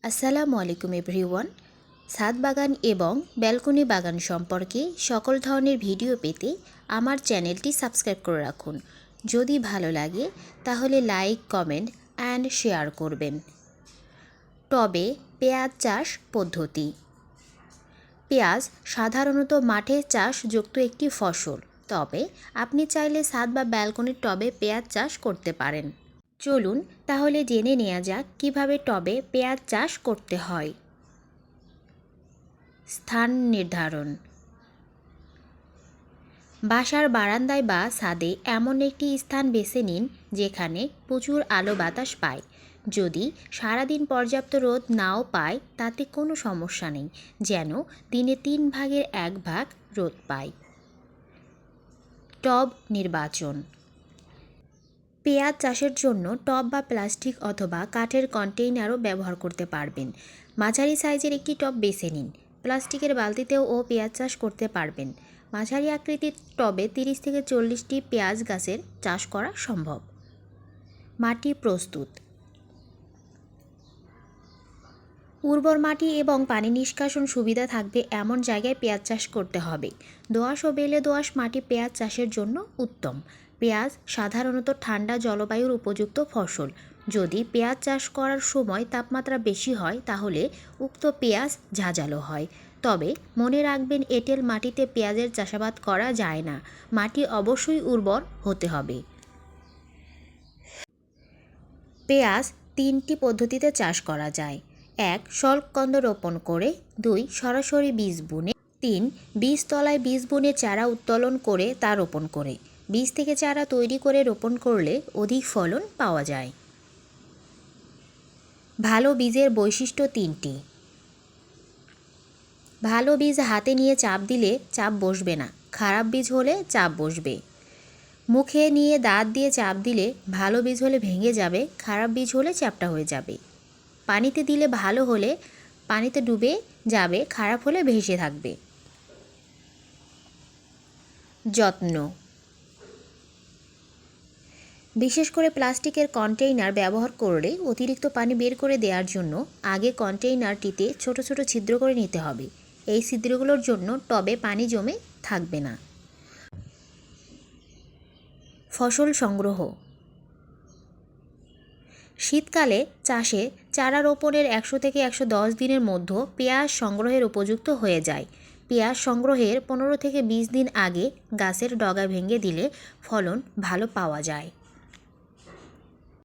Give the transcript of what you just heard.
আসসালামু আলাইকুম এভরিওয়ান। ছাদ বাগান এবং ব্যালকনি বাগান সম্পর্কে সকল ধরনের ভিডিও পেতে আমার চ্যানেলটি সাবস্ক্রাইব করে রাখুন। যদি ভালো লাগে তাহলে লাইক, কমেন্ট অ্যান্ড শেয়ার করবেন। টবে পেঁয়াজ চাষ পদ্ধতি। পেঁয়াজ সাধারণত মাঠে চাষযুক্ত একটি ফসল, তবে আপনি চাইলে ছাদ বা ব্যালকনির টবে পেঁয়াজ চাষ করতে পারেন। চলুন তাহলে জেনে নেওয়া যাক কিভাবে টবে পেঁয়াজ চাষ করতে হয়। স্থান নির্ধারণ। বাসার বারান্দায় বা ছাদে এমন একটি স্থান বেছে নিন যেখানে প্রচুর আলো বাতাস পায়। যদি সারাদিন পর্যাপ্ত রোদ নাও পায় তাতে কোনো সমস্যা নেই, যেন দিনে 1/3 রোদ পায়। টব নির্বাচন। পেঁয়াজ চাষের জন্য টব বা প্লাস্টিক অথবা কাঠের কন্টেইনারও ব্যবহার করতে পারবেন। মাঝারি সাইজের একটি টব বেছে নিন। প্লাস্টিকের বালতিতেও পেঁয়াজ চাষ করতে পারবেন। মাঝারি আকৃতির টবে 30 থেকে 40টি পেঁয়াজ গাছের চাষ করা সম্ভব। মাটি প্রস্তুত। উর্বর মাটি এবং পানি নিষ্কাশন সুবিধা থাকবে এমন জায়গায় পেঁয়াজ চাষ করতে হবে। দোআঁশ ও বেলে দোআঁশ মাটি পেঁয়াজ চাষের জন্য উত্তম। পেঁয়াজ সাধারণত ঠান্ডা জলবায়ুর উপযুক্ত ফসল। যদি পেঁয়াজ চাষ করার সময় তাপমাত্রা বেশি হয় তাহলে উক্ত পেঁয়াজ ঝাঁঝালো হয়। তবে মনে রাখবেন, এঁটেল মাটিতে পেঁয়াজের চাষাবাদ করা যায় না। মাটি অবশ্যই উর্বর হতে হবে। পেঁয়াজ 3টি পদ্ধতিতে চাষ করা যায়। 1. শল্ককন্দ রোপণ করে। 2. সরাসরি বীজ বুনে। 3. বীজতলায় বীজ বুনে চারা উত্তোলন করে তা রোপণ করে। বীজ থেকে চারা তৈরি করে রোপণ করলে অধিক ফলন পাওয়া যায়। ভালো বীজের বৈশিষ্ট্য 3টি। ভালো বীজ হাতে নিয়ে চাপ দিলে চাপ বসবে না, খারাপ বীজ হলে চাপ বসবে। মুখে নিয়ে দাঁত দিয়ে চাপ দিলে ভালো বীজ হলে ভেঙে যাবে, খারাপ বীজ হলে চ্যাপ্টা হয়ে যাবে। পানিতে দিলে ভালো হলে পানিতে ডুবে যাবে, খারাপ হলে ভেসে থাকবে। যত্ন। বিশেষ করে প্লাস্টিকের কন্টেইনার ব্যবহার করলে অতিরিক্ত পানি বের করে দেওয়ার জন্য আগে কন্টেইনারটিতে ছোট ছোট ছিদ্র করে নিতে হবে। এই ছিদ্রগুলোর জন্য টবে পানি জমে থাকবে না। ফসল সংগ্রহ। শীতকালে চাষে চারা রোপণের 100 থেকে 110 দিনের মধ্যে পেঁয়াজ সংগ্রহের উপযুক্ত হয়ে যায়। পেঁয়াজ সংগ্রহের 15 থেকে 20 দিন আগে গাছের ডগা ভেঙে দিলে ফলন ভালো পাওয়া যায়।